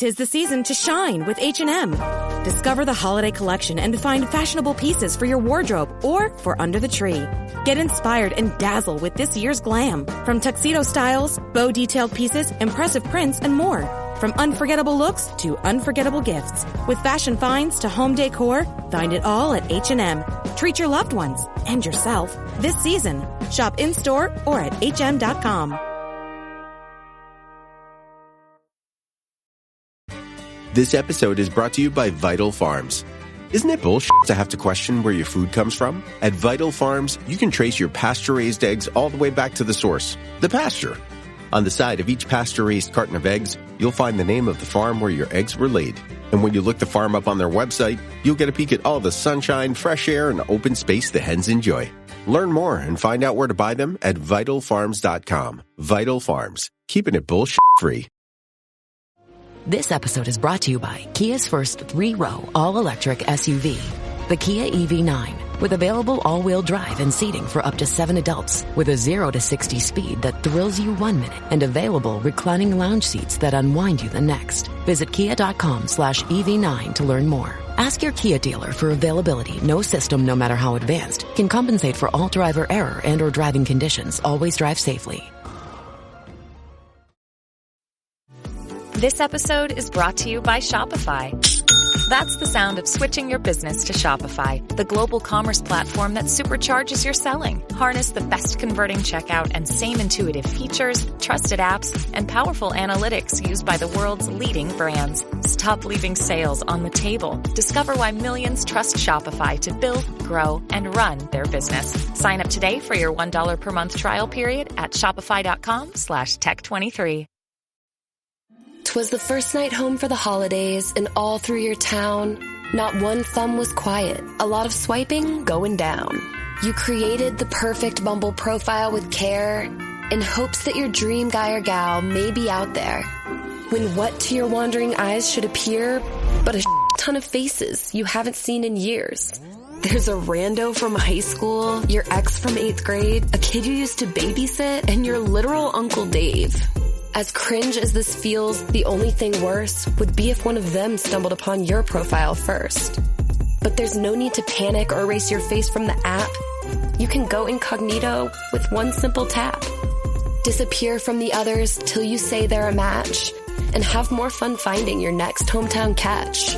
'Tis the season to shine with H&M. Discover the holiday collection and find fashionable pieces for your wardrobe or for under the tree. Get inspired and dazzle with this year's glam. From tuxedo styles, bow detailed pieces, impressive prints, and more. From unforgettable looks to unforgettable gifts. With fashion finds to home decor, find it all at H&M. Treat your loved ones and yourself this season. Shop in-store or at hm.com. This episode is brought to you by Vital Farms. Isn't it bullshit to have to question where your food comes from? At Vital Farms, you can trace your pasture-raised eggs all the way back to the source, the pasture. On the side of each pasture-raised carton of eggs, you'll find the name of the farm where your eggs were laid. And when you look the farm up on their website, you'll get a peek at all the sunshine, fresh air, and open space the hens enjoy. Learn more and find out where to buy them at vitalfarms.com. Vital Farms, keeping it bullshit-free. This episode is brought to you by Kia's first 3-row all-electric SUV, the Kia EV9, with available all-wheel drive and seating for up to 7 adults, with a 0 to 60 speed that thrills you 1 minute, and available reclining lounge seats that unwind you the next. Visit kia.com/EV9 to learn more. Ask your Kia dealer for availability. No system, no matter how advanced, can compensate for all driver error and or driving conditions. Always drive safely. This episode is brought to you by Shopify. That's the sound of switching your business to Shopify, the global commerce platform that supercharges your selling. Harness the best converting checkout and same intuitive features, trusted apps, and powerful analytics used by the world's leading brands. Stop leaving sales on the table. Discover why millions trust Shopify to build, grow, and run their business. Sign up today for your $1 per month trial period at shopify.com/tech23. 'Twas the first night home for the holidays, and all through your town, not one thumb was quiet, a lot of swiping going down. You created the perfect Bumble profile with care, in hopes that your dream guy or gal may be out there. When what to your wandering eyes should appear but a ton of faces you haven't seen in years. There's a rando from high school, your ex from 8th grade, a kid you used to babysit, and your literal Uncle Dave. As cringe as this feels, the only thing worse would be if one of them stumbled upon your profile first. But there's no need to panic or erase your face from the app. You can go incognito with one simple tap. Disappear from the others till you say they're a match, and have more fun finding your next hometown catch.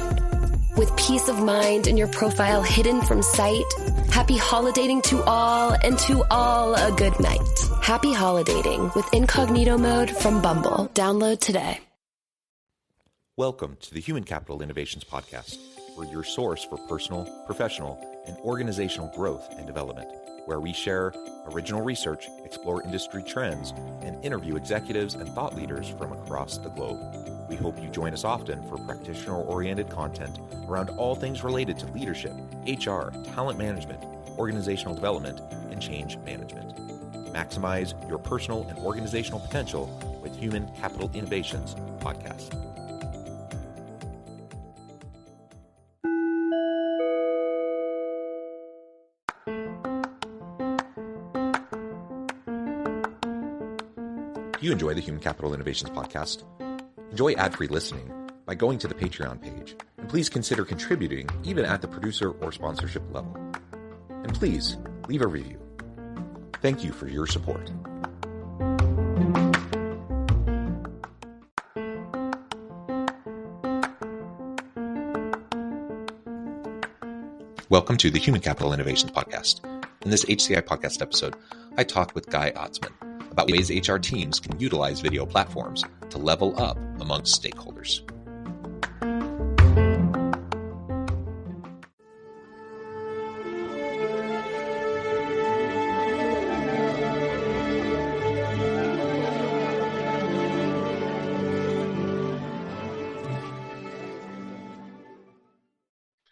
With peace of mind and your profile hidden from sight, happy holidating to all, and to all a good night. Happy holidating with incognito mode from Bumble. Download today. Welcome to the Human Capital Innovations Podcast. We're your source for personal, professional, and organizational growth and development, where we share original research, explore industry trends, and interview executives and thought leaders from across the globe. We hope you join us often for practitioner-oriented content around all things related to leadership, HR, talent management, organizational development, and change management. Maximize your personal and organizational potential with Human Capital Innovations Podcast. You enjoy the Human Capital Innovations Podcast? Enjoy ad-free listening by going to the Patreon page, and please consider contributing even at the producer or sponsorship level. And please leave a review. Thank you for your support. Welcome to the Human Capital Innovations Podcast. In this HCI podcast episode, I talked with Guy Atzmon about ways HR teams can utilize video platforms to level up amongst stakeholders.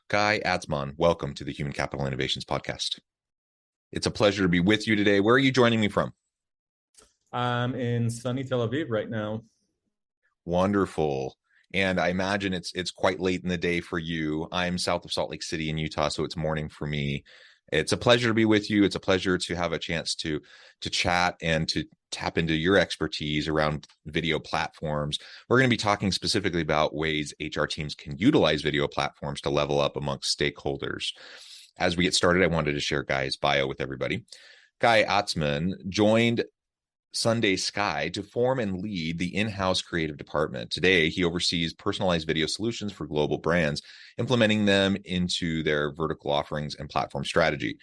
Guy Atzmon, welcome to the Human Capital Innovations Podcast. It's a pleasure to be with you today. Where are you joining me from? I'm in sunny Tel Aviv right now. Wonderful. And I imagine it's quite late in the day for you. I'm south of Salt Lake City in Utah, so it's morning for me. It's a pleasure to be with you. It's a pleasure to have a chance to chat and to tap into your expertise around video platforms. We're going to be talking specifically about ways HR teams can utilize video platforms to level up amongst stakeholders. As we get started, I wanted to share Guy's bio with everybody. Guy Atzmon joined Sunday Sky to form and lead the in-house creative department. Today, he oversees personalized video solutions for global brands, implementing them into their vertical offerings and platform strategy.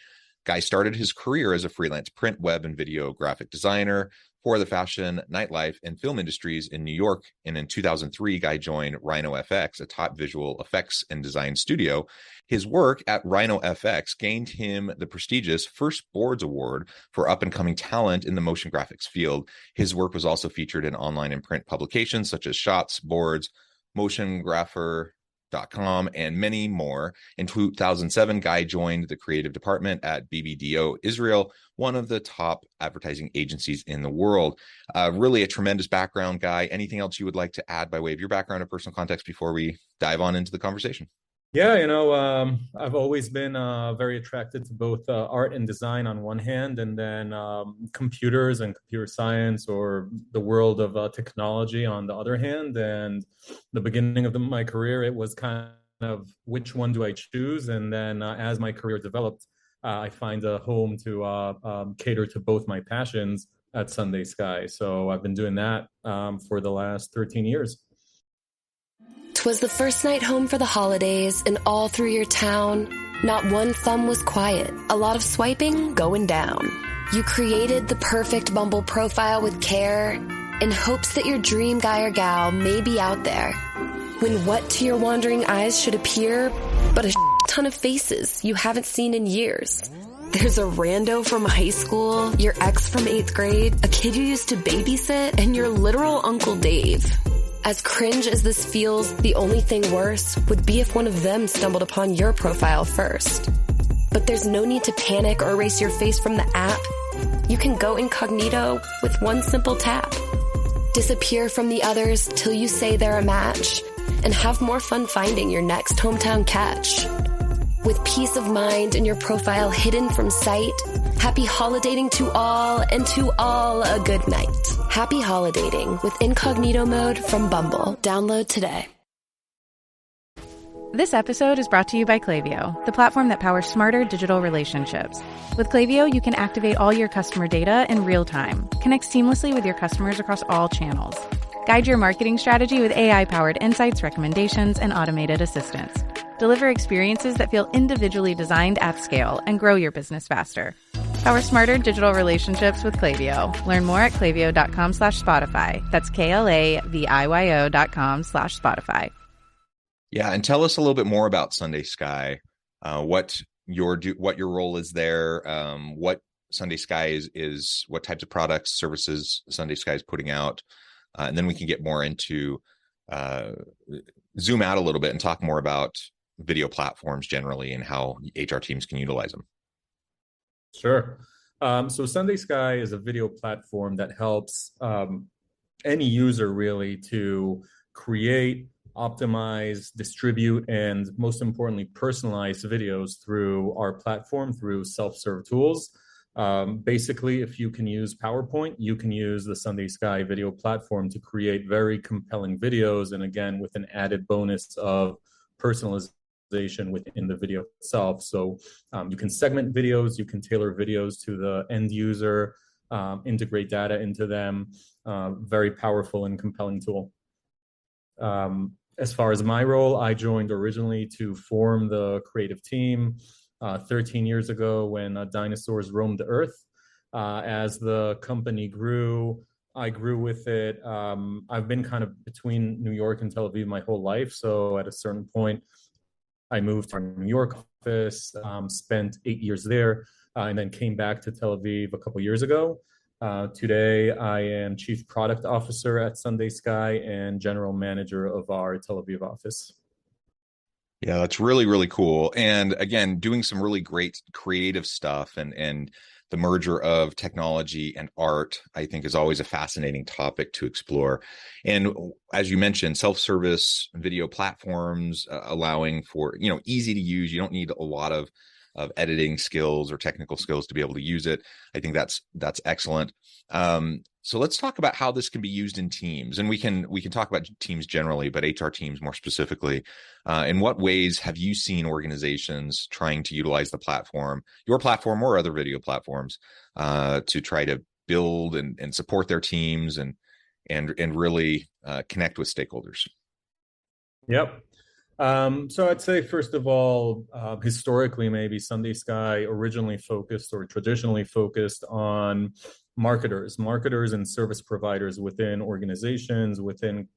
Guy started his career as a freelance print, web, and video graphic designer for the fashion, nightlife, and film industries in New York. And in 2003, Guy joined Rhino FX, a top visual effects and design studio. His work at Rhino FX gained him the prestigious First Boards Award for up-and-coming talent in the motion graphics field. His work was also featured in online and print publications such as Shots, Boards, MotionGrapher.com, and many more. In 2007, Guy joined the creative department at BBDO Israel, one of the top advertising agencies in the world. Really a tremendous background, Guy. Anything else you would like to add by way of your background or personal context before we dive on into the conversation? Yeah, I've always been very attracted to both art and design on one hand, and then computers and computer science, or the world of technology on the other hand. And the beginning of my career, it was kind of which one do I choose? And then as my career developed, I find a home to cater to both my passions at Sunday Sky. So I've been doing that for the last 13 years. 'Twas the first night home for the holidays, and all through your town, not one thumb was quiet. A lot of swiping going down. You created the perfect Bumble profile with care in hopes that your dream guy or gal may be out there. When what to your wandering eyes should appear but a ton of faces you haven't seen in years. There's a rando from high school, your ex from 8th grade, a kid you used to babysit, and your literal Uncle Dave. As cringe as this feels, the only thing worse would be if one of them stumbled upon your profile first. But there's no need to panic or erase your face from the app. You can go incognito with one simple tap. Disappear from the others till you say they're a match, and have more fun finding your next hometown catch. With peace of mind and your profile hidden from sight, happy holidating to all, and to all a good night. Happy holidating with incognito mode from Bumble. Download today. This episode is brought to you by Klaviyo, the platform that powers smarter digital relationships. With Klaviyo, you can activate all your customer data in real time, connect seamlessly with your customers across all channels, guide your marketing strategy with AI-powered insights, recommendations, and automated assistance. Deliver experiences that feel individually designed at scale and grow your business faster. Power smarter digital relationships with Klaviyo. Learn more at klaviyo.com/Spotify. That's KLAVIYO.com/Spotify. Yeah, and tell us a little bit more about Sunday Sky. What your role is there. What Sunday Sky is. What types of products, services Sunday Sky is putting out, and then we can get more into zoom out a little bit and talk more about video platforms generally and how HR teams can utilize them. Sure. So Sunday Sky is a video platform that helps any user really to create, optimize, distribute, and most importantly, personalize videos through our platform, through self-serve tools. Basically, if you can use PowerPoint, you can use the Sunday Sky video platform to create very compelling videos. And again, with an added bonus of personalization within the video itself. So you can segment videos, you can tailor videos to the end user, integrate data into them. Very powerful and compelling tool. As far as my role, I joined originally to form the creative team 13 years ago when dinosaurs roamed the earth. As the company grew, I grew with it. I've been kind of between New York and Tel Aviv my whole life. So at a certain point, I moved to our New York office, spent 8 years there, and then came back to Tel Aviv a couple years ago. Today, I am Chief Product Officer at Sunday Sky and General Manager of our Tel Aviv office. Yeah, that's really, really cool. And again, doing some really great creative stuff and the merger of technology and art, I think, is always a fascinating topic to explore. And as you mentioned, self-service video platforms allowing for, easy to use. You don't need a lot of editing skills or technical skills to be able to use it. I think that's excellent. So let's talk about how this can be used in teams, and we can talk about teams generally, but HR teams more specifically. In what ways have you seen organizations trying to utilize the platform, your platform or other video platforms, to try to build and support their teams and really connect with stakeholders? Yep. So I'd say, first of all, historically, maybe Sunday Sky originally focused or traditionally focused on marketers and service providers within organizations, within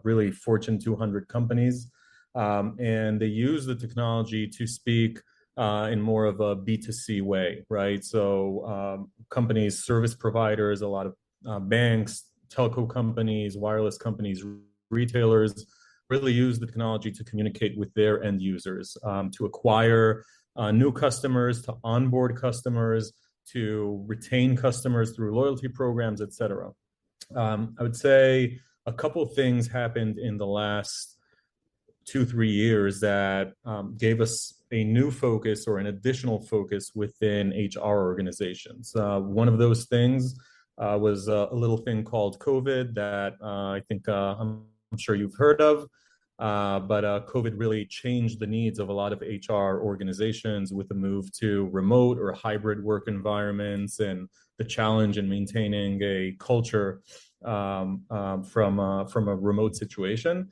really Fortune 200 companies. And they use the technology to speak in more of a B2C way, right? So companies, service providers, a lot of banks, telco companies, wireless companies, retailers really use the technology to communicate with their end users, to acquire new customers, to onboard customers, to retain customers through loyalty programs, et cetera. I would say a couple of things happened in the last 2-3 years that gave us a new focus or an additional focus within HR organizations. One of those things was a little thing called COVID that I think I'm sure you've heard of. But COVID really changed the needs of a lot of HR organizations with the move to remote or hybrid work environments and the challenge in maintaining a culture from a remote situation.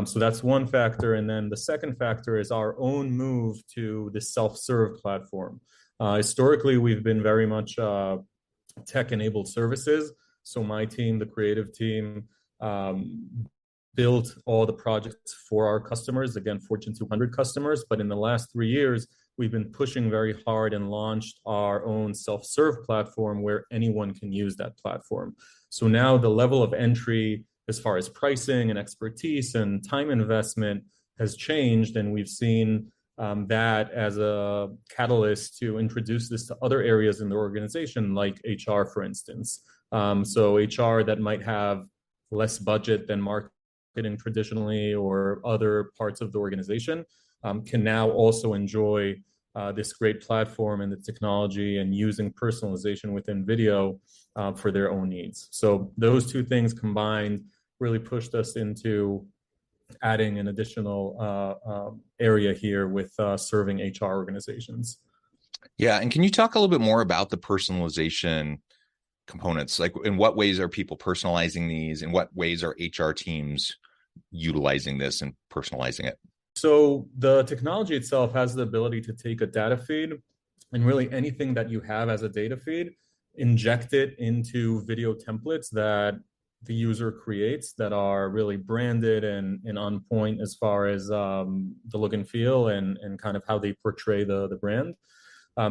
So that's one factor. And then the second factor is our own move to the self-serve platform. Historically, we've been very much tech-enabled services. So my team, the creative team, built all the projects for our customers, again, Fortune 200 customers. But in the last 3 years, we've been pushing very hard and launched our own self-serve platform where anyone can use that platform. So now the level of entry as far as pricing and expertise and time investment has changed. And we've seen that as a catalyst to introduce this to other areas in the organization, like HR, for instance. So HR that might have less budget than marketing traditionally or other parts of the organization can now also enjoy this great platform and the technology and using personalization within video for their own needs. So those two things combined really pushed us into adding an additional area here with serving HR organizations. Yeah, and can you talk a little bit more about the personalization components? Like, in what ways are people personalizing these? In what ways are HR teams utilizing this and personalizing it? So the technology itself has the ability to take a data feed and really anything that you have as a data feed, inject it into video templates that the user creates that are really branded and on point as far as the look and feel and kind of how they portray the brand.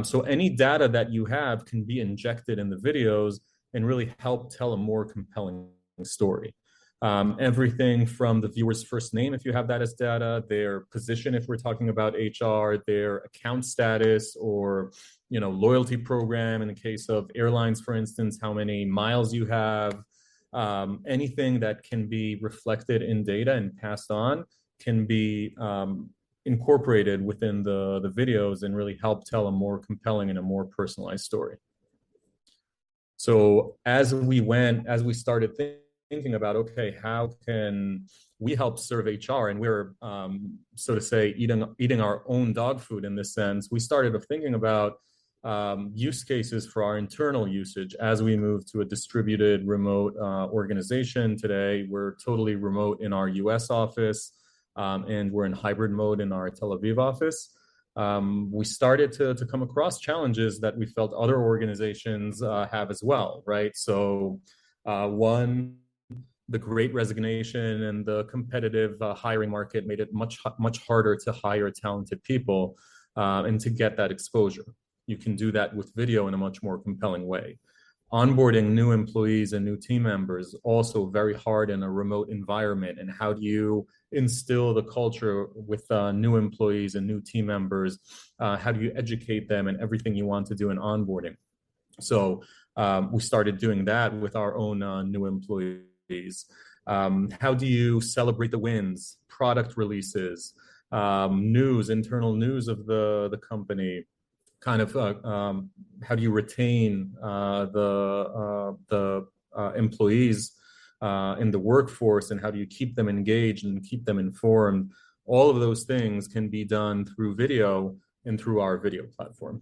So any data that you have can be injected in the videos and really help tell a more compelling story. Everything from the viewer's first name, if you have that as data, their position, if we're talking about HR, their account status, or loyalty program in the case of airlines, for instance, how many miles you have, anything that can be reflected in data and passed on can be incorporated within the videos and really help tell a more compelling and a more personalized story. So as we started thinking about, okay, how can we help serve HR? And we're, so to say, eating our own dog food in this sense. We started thinking about use cases for our internal usage as we move to a distributed remote organization. Today, we're totally remote in our US office, and we're in hybrid mode in our Tel Aviv office. We started to come across challenges that we felt other organizations have as well, right? So one, the Great Resignation and the competitive hiring market made it much harder to hire talented people and to get that exposure. You can do that with video in a much more compelling way. Onboarding new employees and new team members, also very hard in a remote environment. And how do you instill the culture with new employees and new team members? How do you educate them and everything you want to do in onboarding? So we started doing that with our own new employees. How do you celebrate the wins, product releases, news, internal news of the company? kind of how do you retain the employees in the workforce, and how do you keep them engaged and keep them informed? All of those things can be done through video and through our video platform.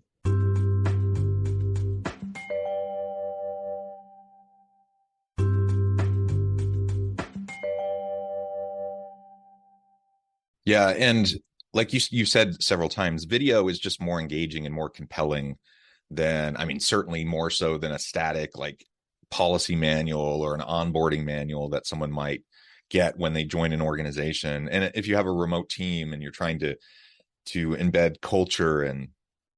Yeah, and like you said several times, video is just more engaging and more compelling than, I mean, certainly more so than a static like policy manual or an onboarding manual that someone might get when they join an organization. And if you have a remote team and you're trying to embed culture and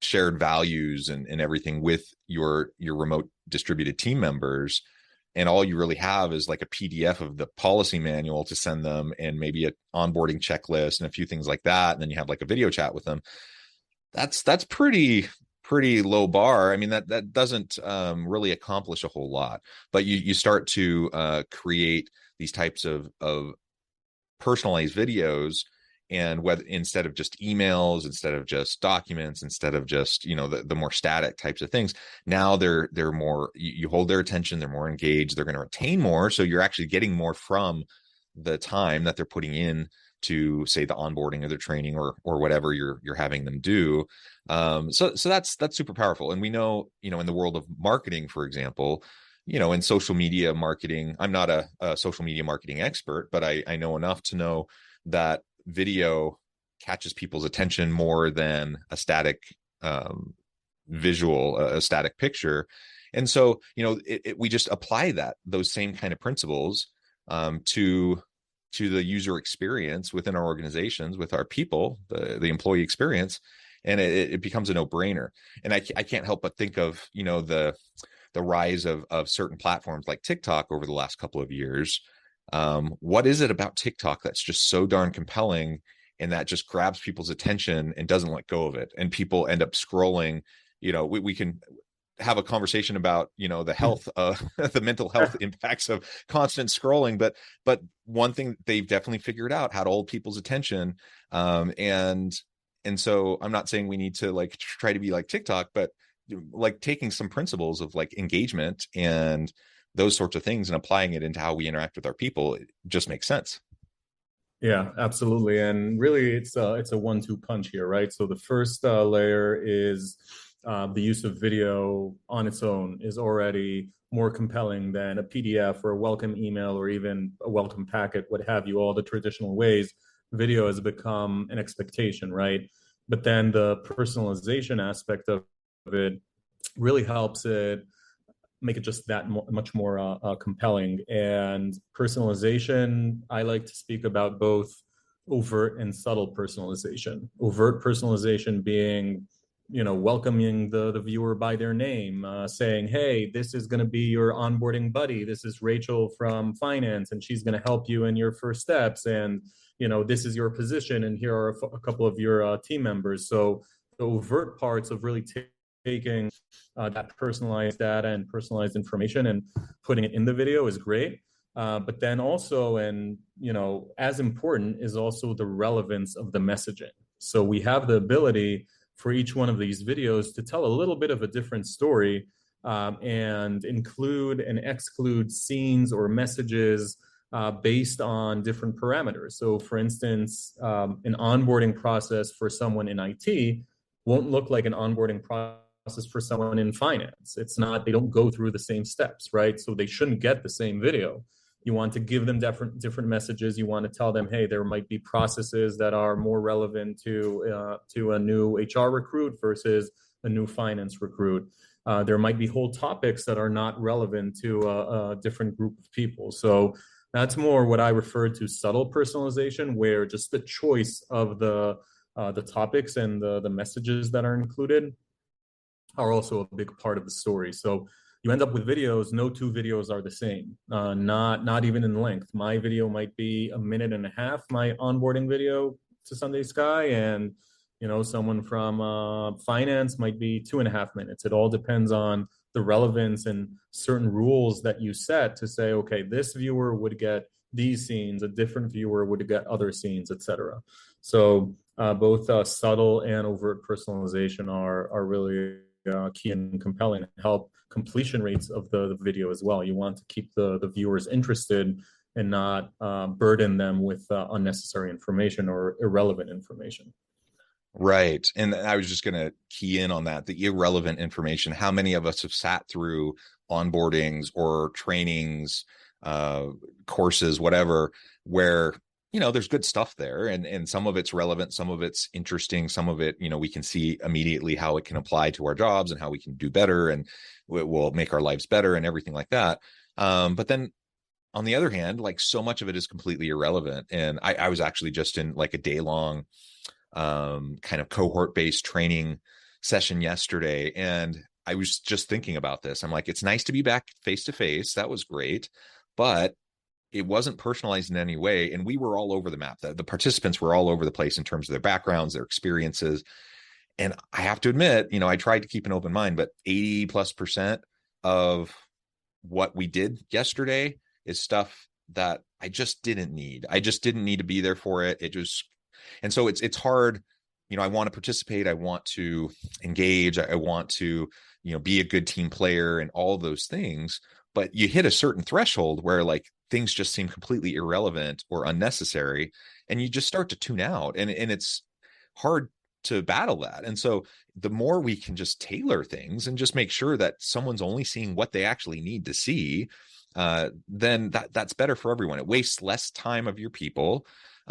shared values and everything with your remote distributed team members, and all you really have is like a PDF of the policy manual to send them, and maybe an onboarding checklist and a few things like that, and then you have like a video chat with them, that's pretty low bar. I mean, that doesn't really accomplish a whole lot. But you start to create these types of personalized videos, and whether instead of just emails, instead of just documents, instead of just, you know, the more static types of things, now they're more, you hold their attention, they're more engaged, they're going to retain more, so you're actually getting more from the time that they're putting in to, say, the onboarding or their training or whatever you're having them do. So that's super powerful. And we know, you know, in the world of marketing, for example, you know, in social media marketing, I'm not a social media marketing expert, but I know enough to know that video catches people's attention more than a static visual, a static picture. And so, you know, we just apply those same kind of principles to the user experience within our organizations, with our people, the employee experience, and it becomes a no-brainer. And I can't help but think of, you know, the rise of certain platforms like TikTok over the last couple of years. What is it about TikTok that's just so darn compelling, and that just grabs people's attention and doesn't let go of it? And people end up scrolling. You know, we can have a conversation about, you know, the health, the mental health impacts of constant scrolling. But one thing they've definitely figured out, how to hold people's attention. And so I'm not saying we need to like try to be like TikTok, but like taking some principles of like engagement and those sorts of things and applying it into how we interact with our people, it just makes sense. Yeah, absolutely. And really, it's a 1-2 punch here, right? So the first layer is the use of video on its own is already more compelling than a PDF or a welcome email or even a welcome packet, what have you, all the traditional ways. Video has become an expectation, right? But then the personalization aspect of it really helps it make it just that much more compelling. And personalization, I like to speak about both overt and subtle personalization. Overt personalization being, you know, welcoming the viewer by their name, saying, hey, this is going to be your onboarding buddy. This is Rachel from finance, and she's going to help you in your first steps. And, you know, this is your position, and here are a couple of your team members. So the overt parts of really taking that personalized data and personalized information and putting it in the video is great. But then also, and, you know, as important is also the relevance of the messaging. So we have the ability for each one of these videos to tell a little bit of a different story, and include and exclude scenes or messages based on different parameters. So for instance, an onboarding process for someone in IT won't look like an onboarding process for someone in finance. It's not, they don't go through the same steps, right? So they shouldn't get the same video. You want to give them different messages. You want to tell them, hey, there might be processes that are more relevant to a new HR recruit versus a new finance recruit. There might be whole topics that are not relevant to a different group of people. So that's more what I refer to subtle personalization, where just the choice of the topics and the messages that are included are also a big part of the story. So you end up with videos. No two videos are the same, not even in length. My video might be 1.5 minutes, my onboarding video to Sunday Sky, and, you know, someone from finance might be 2.5 minutes. It all depends on the relevance and certain rules that you set to say, okay, this viewer would get these scenes, a different viewer would get other scenes, etc. So both subtle and overt personalization are really key and compelling, and help completion rates of the video as well. You want to keep the viewers interested and not burden them with unnecessary information or irrelevant information. Right. And I was just going to key in on that, the irrelevant information. How many of us have sat through onboardings or trainings, courses, whatever, where, there's good stuff there, and some of it's relevant, some of it's interesting, some of it, we can see immediately how it can apply to our jobs and how we can do better, and it will make our lives better and everything like that. But then on the other hand, like, so much of it is completely irrelevant. And I was actually just in like a day-long kind of cohort-based training session yesterday, and I was just thinking about this. I'm like, it's nice to be back face-to-face. That was great, but it wasn't personalized in any way. And we were all over the map. The participants were all over the place in terms of their backgrounds, their experiences. And I have to admit, I tried to keep an open mind, but 80+% of what we did yesterday is stuff that I just didn't need. I just didn't need to be there for it. And so it's hard. I want to participate. I want to engage. I want to, be a good team player and all of those things. But you hit a certain threshold where, like, things just seem completely irrelevant or unnecessary, and you just start to tune out, and it's hard to battle that. And so the more we can just tailor things and just make sure that someone's only seeing what they actually need to see, then that's better for everyone. It wastes less time of your people,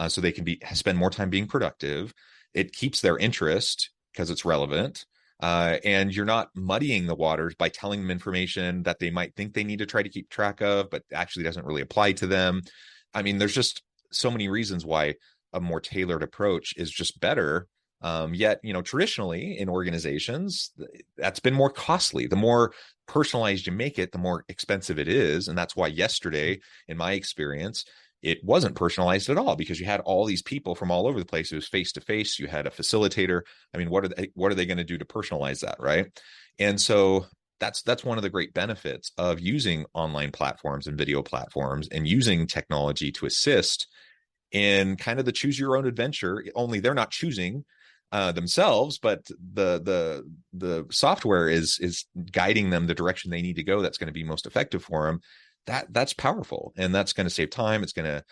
so they can spend more time being productive. It keeps their interest because it's relevant. And you're not muddying the waters by telling them information that they might think they need to try to keep track of, but actually doesn't really apply to them. I mean, there's just so many reasons why a more tailored approach is just better. Yet, traditionally in organizations, that's been more costly. The more personalized you make it, the more expensive it is. And that's why yesterday, in my experience, it wasn't personalized at all, because you had all these people from all over the place. It was face to face. You had a facilitator. I mean, what are they going to do to personalize that, right? And so that's one of the great benefits of using online platforms and video platforms and using technology to assist in kind of the choose your own adventure. Only they're not choosing themselves, but the software is guiding them the direction they need to go. That's going to be most effective for them. That's powerful, and that's going to save time. It's going to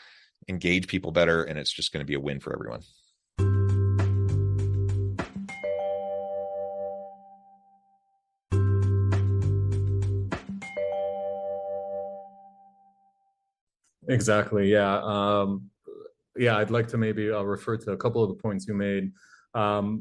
engage people better, and it's just going to be a win for everyone. Exactly. Yeah. I'd like to maybe refer to a couple of the points you made.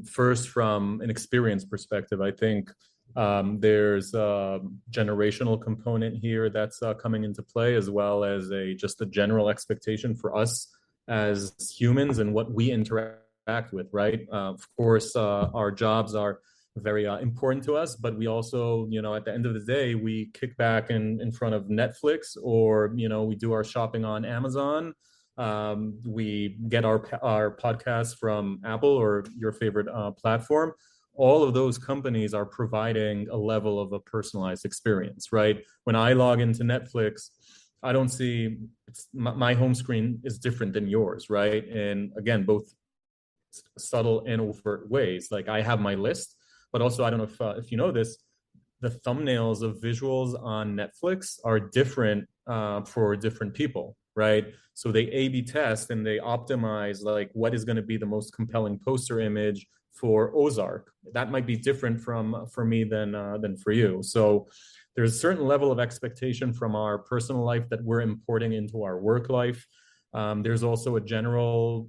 First, from an experience perspective, I think there's a generational component here that's coming into play, as well as just a general expectation for us as humans and what we interact with, right? Of course, our jobs are very important to us, but we also, at the end of the day, we kick back in front of Netflix, or, we do our shopping on Amazon. We get our podcasts from Apple or your favorite platform. All of those companies are providing a level of a personalized experience, right? When I log into Netflix, I don't see my home screen is different than yours, right? And again, both subtle and overt ways. Like, I have my list, but also, I don't know if you know this, the thumbnails of visuals on Netflix are different for different people, right? So they A/B test and they optimize, like, what is going to be the most compelling poster image for Ozark. That might be different for me than for you. So there's a certain level of expectation from our personal life that we're importing into our work life. There's also a generational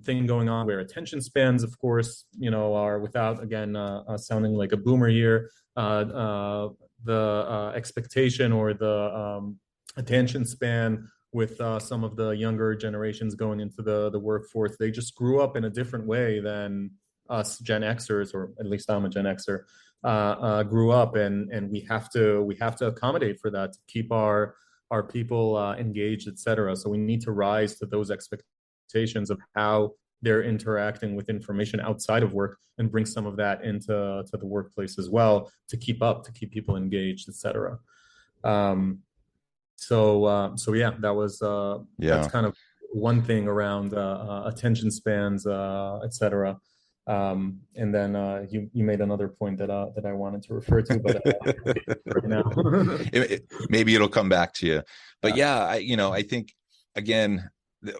thing going on, where attention spans, of course, are, without, again, sounding like a boomer here, the expectation or the attention span with some of the younger generations going into the workforce. They just grew up in a different way than us Gen Xers, or at least I'm a Gen Xer, grew up, and we have to accommodate for that to keep our people engaged, etc. So we need to rise to those expectations of how they're interacting with information outside of work, and bring some of that into the workplace as well, to keep people engaged, etc. So yeah, that's Yeah. kind of one thing around attention spans, etc. And then you made another point that I wanted to refer to, but right now. Maybe it'll come back to you. But yeah, I think, again,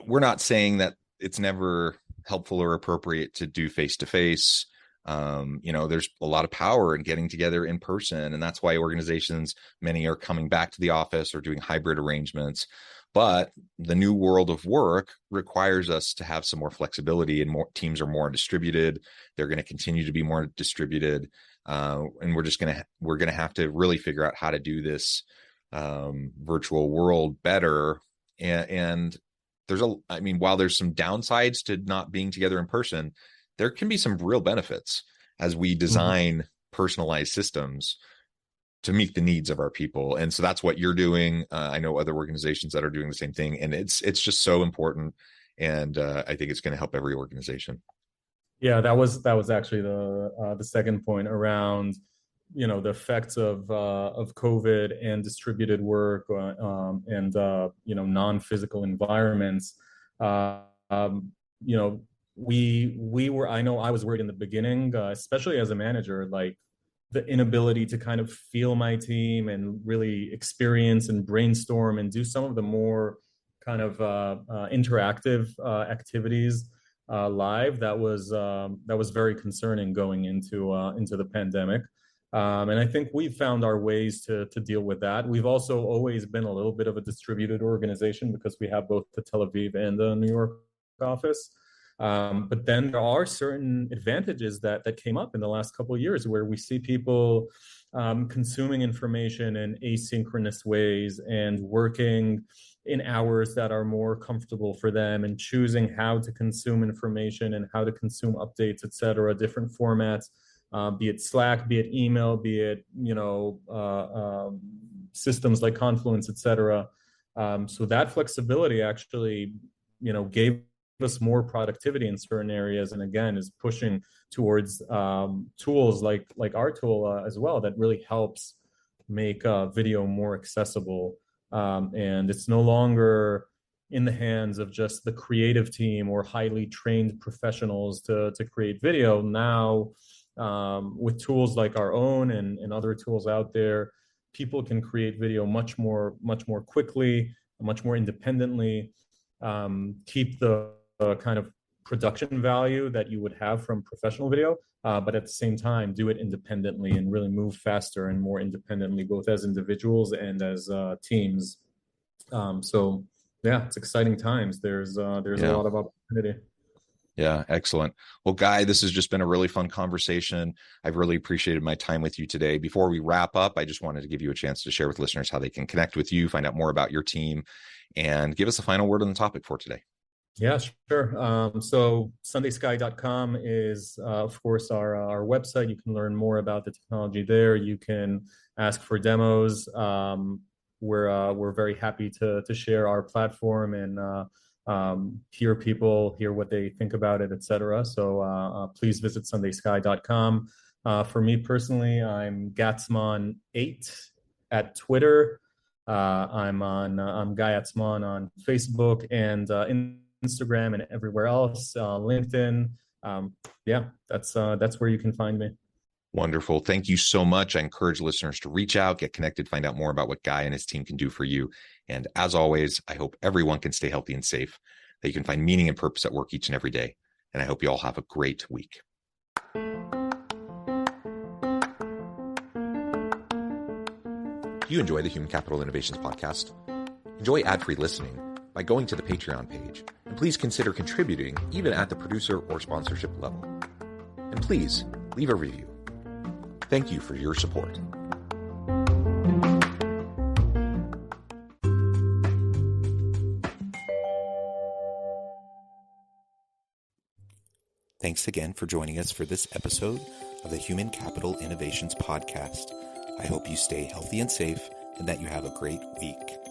we're not saying that it's never helpful or appropriate to do face-to-face. There's a lot of power in getting together in person, and that's why organizations, many are coming back to the office or doing hybrid arrangements. But the new world of work requires us to have some more flexibility, and more teams are more distributed. They're going to continue to be more distributed. And we're going to have to really figure out how to do this virtual world better. And while there's some downsides to not being together in person, there can be some real benefits as we design personalized systems to meet the needs of our people. And so that's what you're doing. I know other organizations that are doing the same thing, and it's just so important. And I think it's going to help every organization. Yeah, that was actually the second point around, the effects of COVID and distributed work, and non-physical environments. I know I was worried in the beginning, especially as a manager, like the inability to kind of feel my team and really experience and brainstorm and do some of the more kind of interactive activities live. That was very concerning going into the pandemic. And I think we've found our ways to deal with that. We've also always been a little bit of a distributed organization because we have both the Tel Aviv and the New York office. But then there are certain advantages that came up in the last couple of years where we see people consuming information in asynchronous ways and working in hours that are more comfortable for them, and choosing how to consume information and how to consume updates, et cetera, different formats, be it Slack, be it email, be it, systems like Confluence, et cetera. So that flexibility actually, gave us more productivity in certain areas, and again is pushing towards tools like our tool as well, that really helps make video more accessible, and it's no longer in the hands of just the creative team or highly trained professionals to create video. Now with tools like our own and other tools out there, people can create video much more quickly, much more independently, keep the kind of production value that you would have from professional video, but at the same time do it independently and really move faster and more independently, both as individuals and as teams. So yeah, it's exciting times. There's a lot of opportunity. Yeah, excellent. Well, Guy, this has just been a really fun conversation. I've really appreciated my time with you today. Before we wrap up, I just wanted to give you a chance to share with listeners how they can connect with you, find out more about your team, and give us a final word on the topic for today. Yeah, sure. So sundaysky.com is, of course, our website. You can learn more about the technology there. You can ask for demos. We're very happy to share our platform and hear what they think about it, etc. So please visit sundaysky.com. For me personally, I'm Gatzmon8 at Twitter. I'm Guy Atzmon on Facebook and Instagram and everywhere else, LinkedIn. That's where you can find me. Wonderful. Thank you so much. I encourage listeners to reach out, get connected, find out more about what Guy and his team can do for you. And as always, I hope everyone can stay healthy and safe, that you can find meaning and purpose at work each and every day. And I hope you all have a great week. Do you enjoy the Human Capital Innovations podcast? Enjoy ad-free listening by going to the Patreon page, and please consider contributing even at the producer or sponsorship level. And please leave a review. Thank you for your support. Thanks again for joining us for this episode of the Human Capital Innovations podcast. I hope you stay healthy and safe and that you have a great week.